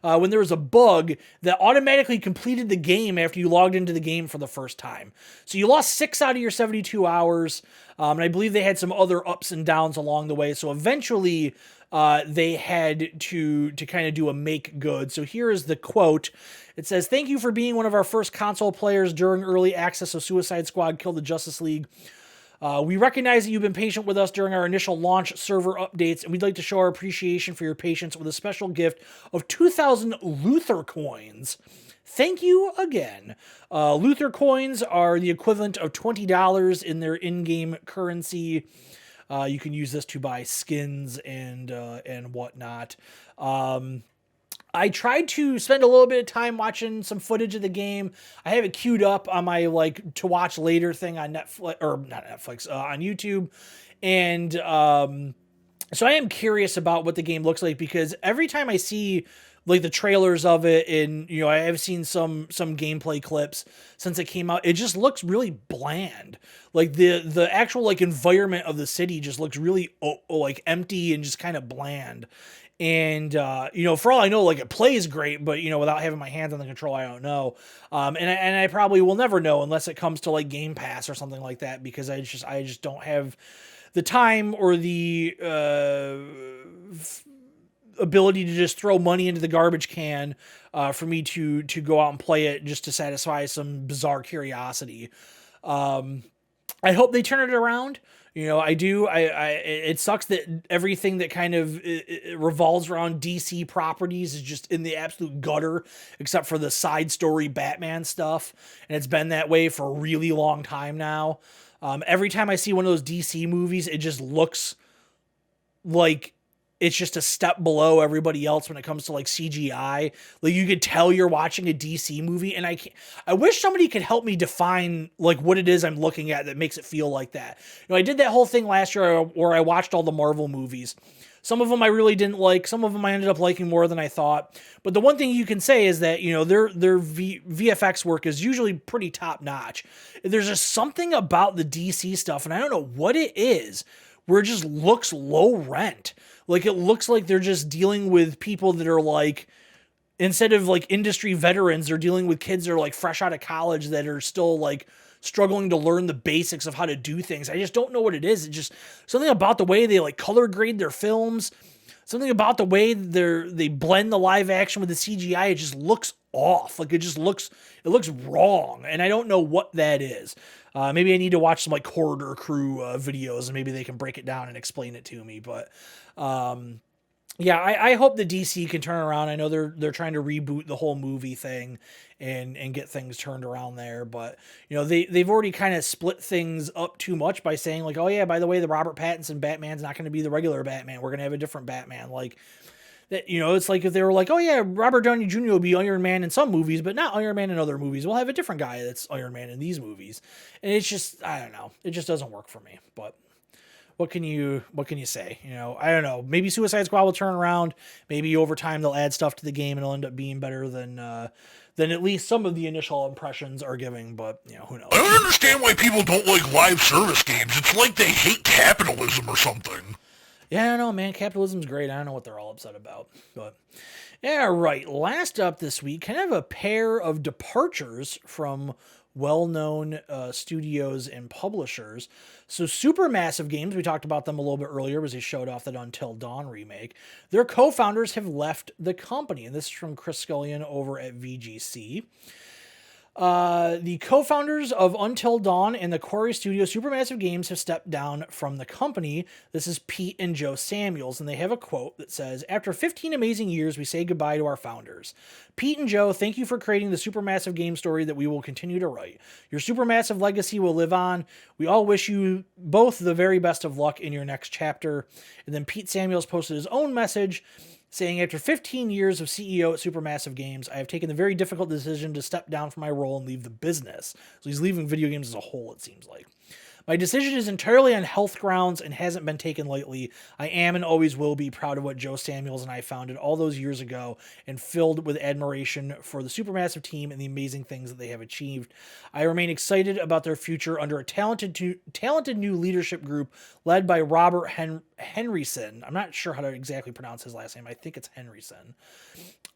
S1: when there was a bug that automatically completed the game after you logged into the game for the first time. So you lost 6 out of your 72 hours, and I believe they had some other ups and downs along the way. So eventually they had to kind of do a make good. So here is the quote. It says, "Thank you for being one of our first console players during early access of Suicide Squad Kill the Justice League. We recognize that you've been patient with us during our initial launch server updates, and we'd like to show our appreciation for your patience with a special gift of 2,000 Luther coins. Thank you again." Luther coins are the equivalent of $20 in their in-game currency. You can use this to buy skins and whatnot. I tried to spend a little bit of time watching some footage of the game. I have it queued up on my to watch later thing on Netflix, or not Netflix, on YouTube. And so I am curious about what the game looks like because every time I see like the trailers of it and, I have seen some gameplay clips since it came out, it just looks really bland. Like the actual like environment of the city just looks really like empty and just kind of bland. And, for all I know, like it plays great, but, without having my hands on the control, I don't know. And I probably will never know unless it comes to like Game Pass or something like that, because I just don't have the time or the, ability to just throw money into the garbage can, for me to go out and play it just to satisfy some bizarre curiosity. I hope they turn it around. I do. It sucks that everything that kind of it revolves around DC properties is just in the absolute gutter, except for the side story Batman stuff, and it's been that way for a really long time now. Every time I see one of those DC movies, it just looks like it's just a step below everybody else when it comes to like CGI. Like you could tell you're watching a DC movie, and I wish somebody could help me define like what it is I'm looking at that makes it feel like that. I did that whole thing last year where I watched all the Marvel movies. Some of them I really didn't like. Some of them I ended up liking more than I thought. But the one thing you can say is that, their VFX work is usually pretty top notch. There's just something about the DC stuff, and I don't know what it is, where it just looks low rent. Like it looks like they're just dealing with people that are like, instead of like industry veterans, they're dealing with kids that are like fresh out of college that are still like struggling to learn the basics of how to do things. I just don't know what it is. It's just something about the way they like color grade their films, something about the way they blend the live action with the CGI. It just looks off. Like it looks wrong. And I don't know what that is. Maybe I need to watch some like Corridor Crew videos, and maybe they can break it down and explain it to me. But yeah, I hope the DC can turn around. I know they're trying to reboot the whole movie thing and get things turned around there. But they've already kind of split things up too much by saying like, oh yeah, by the way, the Robert Pattinson Batman's not going to be the regular Batman. We're going to have a different Batman. Like that, it's like if they were like, oh yeah, Robert Downey Jr. will be Iron Man in some movies, but not Iron Man in other movies. We'll have a different guy that's Iron Man in these movies. And it's just, I don't know. It just doesn't work for me. But what can you say? I don't know. Maybe Suicide Squad will turn around. Maybe over time they'll add stuff to the game and it'll end up being better than at least some of the initial impressions are giving. But who knows?
S2: I don't understand why people don't like live service games. It's like they hate capitalism or something.
S1: Yeah, I don't know, man. Capitalism's great. I don't know what they're all upset about. But yeah, right. Last up this week, kind of a pair of departures from well-known studios and publishers. So Supermassive Games, we talked about them a little bit earlier, as they showed off that Until Dawn remake. Their co-founders have left the company, and this is from Chris Scullion over at VGC. The co-founders of Until Dawn and the Quarry Studio Supermassive Games have stepped down from the company. This is Pete and Joe Samuels, and they have a quote that says, "After 15 amazing years, we say goodbye to our founders. Pete and Joe, thank you for creating the Supermassive game story that we will continue to write. Your Supermassive legacy will live on. We all wish you both the very best of luck in your next chapter." And then Pete Samuels posted his own message saying, "After 15 years of CEO at Supermassive Games, I have taken the very difficult decision to step down from my role and leave the business." So he's leaving video games as a whole, it seems like. "My decision is entirely on health grounds and hasn't been taken lightly. I am and always will be proud of what Joe Samuels and I founded all those years ago and filled with admiration for the Supermassive team and the amazing things that they have achieved. I remain excited about their future under a talented new leadership group led by Robert Henryson." I'm not sure how to exactly pronounce his last name. I think it's Henryson.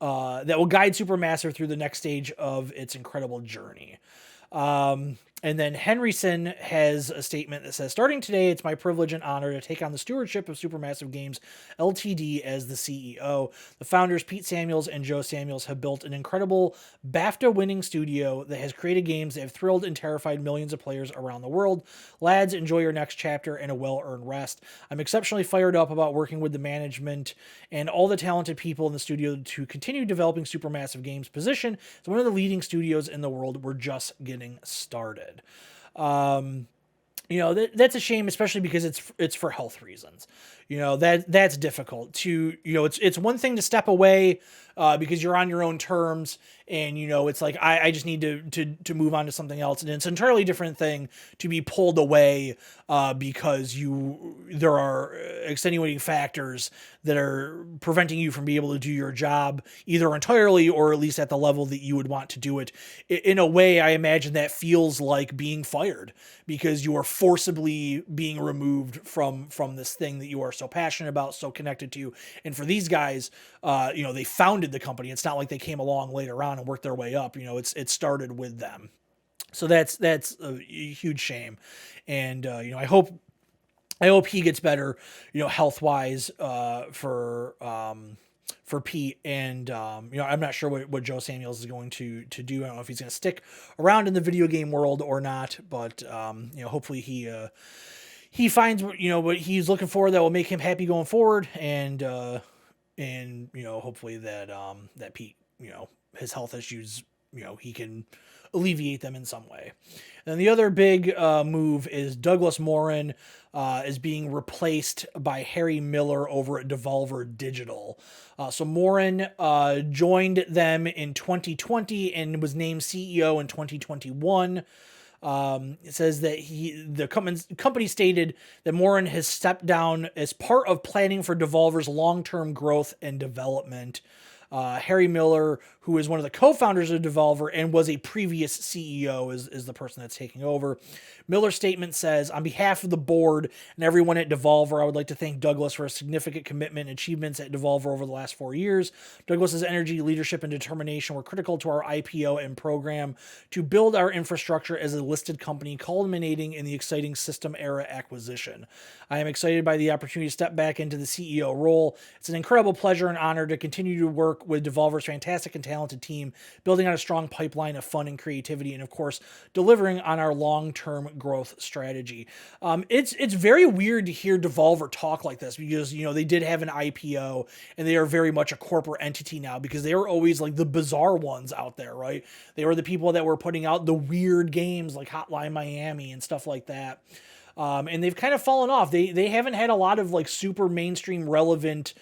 S1: "That will guide Supermassive through the next stage of its incredible journey." And then Henryson has a statement that says, "Starting today, it's my privilege and honor to take on the stewardship of Supermassive Games Ltd. As the CEO. The founders, Pete Samuels and Joe Samuels, have built an incredible BAFTA-winning studio that has created games that have thrilled and terrified millions of players around the world. Lads, enjoy your next chapter and a well-earned rest. I'm exceptionally fired up about working with the management and all the talented people in the studio to continue developing Supermassive Games' position as one of the leading studios in the world. We're just getting started." That's a shame, especially because it's for health reasons. That's difficult to, it's one thing to step away because you're on your own terms and, it's like, I just need to move on to something else. And it's an entirely different thing to be pulled away because there are extenuating factors that are preventing you from being able to do your job either entirely or at least at the level that you would want to do it. In a way, I imagine that feels like being fired because you are forcibly being removed from this thing that you are so passionate about, so connected to. And for these guys, they founded the company. It's not like they came along later on and worked their way up. It started with them. So that's a huge shame. And, I hope he gets better, health wise, for for Pete, and I'm not sure what Joe Samuels is going to do. I don't know if he's going to stick around in the video game world or not, but hopefully he finds what he's looking for that will make him happy going forward, and hopefully that Pete, his health issues, he can alleviate them in some way. And the other big move is Douglas Morin is being replaced by Harry Miller over at Devolver Digital. So Morin joined them in 2020 and was named CEO in 2021. It says that the company stated that Morin has stepped down as part of planning for Devolver's long-term growth and development. Harry Miller, who is one of the co-founders of Devolver and was a previous CEO, is the person that's taking over. Miller's statement says, on behalf of the board and everyone at Devolver, I would like to thank Douglas for his significant commitment and achievements at Devolver over the last 4 years. Douglas's energy, leadership, and determination were critical to our IPO and program to build our infrastructure as a listed company, culminating in the exciting system era acquisition. I am excited by the opportunity to step back into the CEO role. It's an incredible pleasure and honor to continue to work with Devolver's fantastic and talented team, building on a strong pipeline of fun and creativity, and of course, delivering on our long-term growth strategy. It's very weird to hear Devolver talk like this because, they did have an IPO and they are very much a corporate entity now because they were always like the bizarre ones out there, right? They were the people that were putting out the weird games like Hotline Miami and stuff like that. And they've kind of fallen off. They haven't had a lot of like super mainstream relevant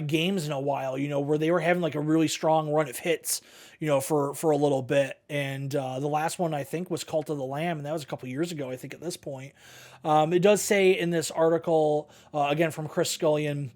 S1: games in a while, where they were having like a really strong run of hits, for a little bit. And the last one I think was Cult of the Lamb, and that was a couple years ago, I think, at this point. It does say in this article, again from Chris Scullion,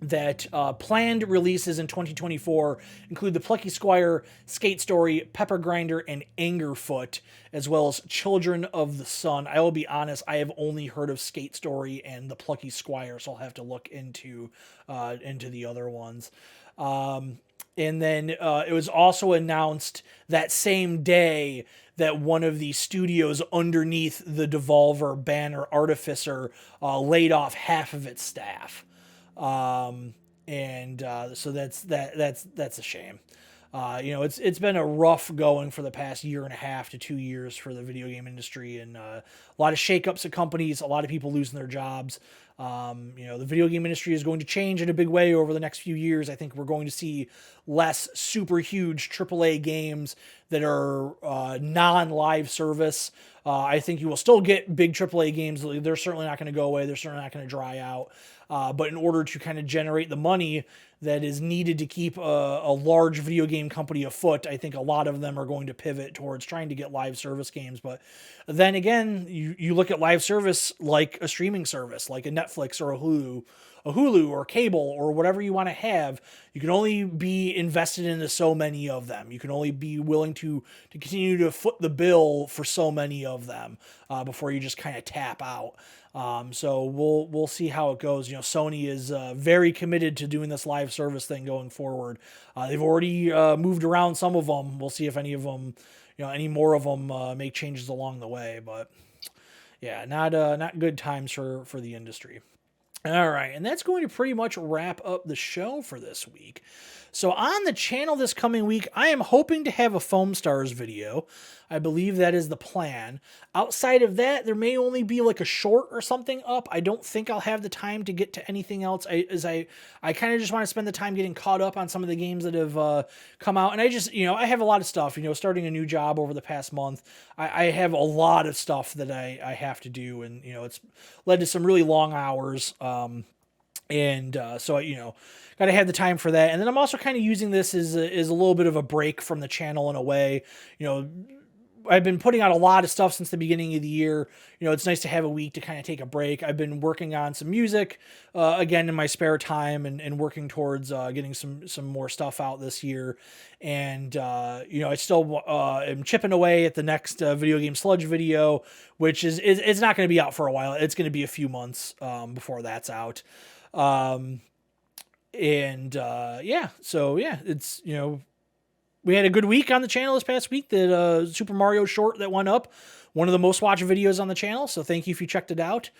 S1: that planned releases in 2024 include The Plucky Squire, Skate Story, Pepper Grinder, and Angerfoot, as well as Children of the Sun. I will be honest, I have only heard of Skate Story and The Plucky Squire, so I'll have to look into the other ones. And then it was also announced that same day that one of the studios underneath the Devolver banner, Artificer, laid off half of its staff. So that's a shame. It's been a rough going for the past year and a half to 2 years for the video game industry, and a lot of shakeups at companies, a lot of people losing their jobs. The video game industry is going to change in a big way over the next few years. I think we're going to see less super huge AAA games that are non-live service. I think you will still get big AAA games. They're certainly not going to go away. They're certainly not going to dry out. But in order to kind of generate the money that is needed to keep a large video game company afoot, I think a lot of them are going to pivot towards trying to get live service games. But then again, you look at live service like a streaming service, like a Netflix or a Hulu or cable or whatever you want to have. You can only be invested into so many of them. You can only be willing to continue to foot the bill for so many of them before you just kind of tap out. So we'll see how it goes. Sony is very committed to doing this live service thing going forward. They've already moved around some of them. We'll see if any of them, any more of them make changes along the way. But yeah, not good times for the industry. All right, and that's going to pretty much wrap up the show for this week. So on the channel this coming week, I am hoping to have a Foam Stars video. I believe that is the plan. Outside of that, there may only be like a short or something up. I don't think I'll have the time to get to anything else. I kind of just want to spend the time getting caught up on some of the games that have come out. And I just, I have a lot of stuff, starting a new job over the past month. I have a lot of stuff that I have to do. And, it's led to some really long hours. So, got to have the time for that. And then I'm also kind of using this as a little bit of a break from the channel in a way. I've been putting out a lot of stuff since the beginning of the year. It's nice to have a week to kind of take a break. I've been working on some music, again, in my spare time and working towards getting some more stuff out this year. And, I still am chipping away at the next video game sludge video, which is it's not going to be out for a while. It's going to be a few months before that's out. It's, we had a good week on the channel this past week. That Super Mario short that went up, one of the most watched videos on the channel. So thank you if you checked it out.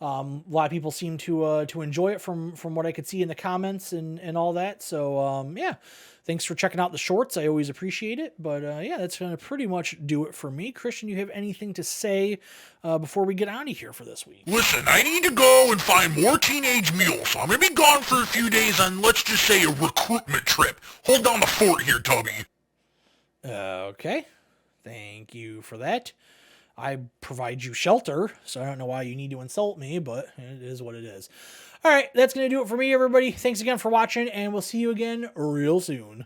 S1: A lot of people seem to enjoy it from what I could see in the comments and all that. So yeah, thanks for checking out the shorts. I always appreciate it. But yeah, that's going to pretty much do it for me. Christian, you have anything to say before we get out of here for this week?
S2: Listen, I need to go and find more teenage mules, so I'm going to be gone for a few days on, let's just say, a recruitment trip. Hold down the fort here, Tubby.
S1: Okay. Thank you for that. I provide you shelter, so I don't know why you need to insult me, but it is what it is. All right, that's going to do it for me, everybody. Thanks again for watching, and we'll see you again real soon.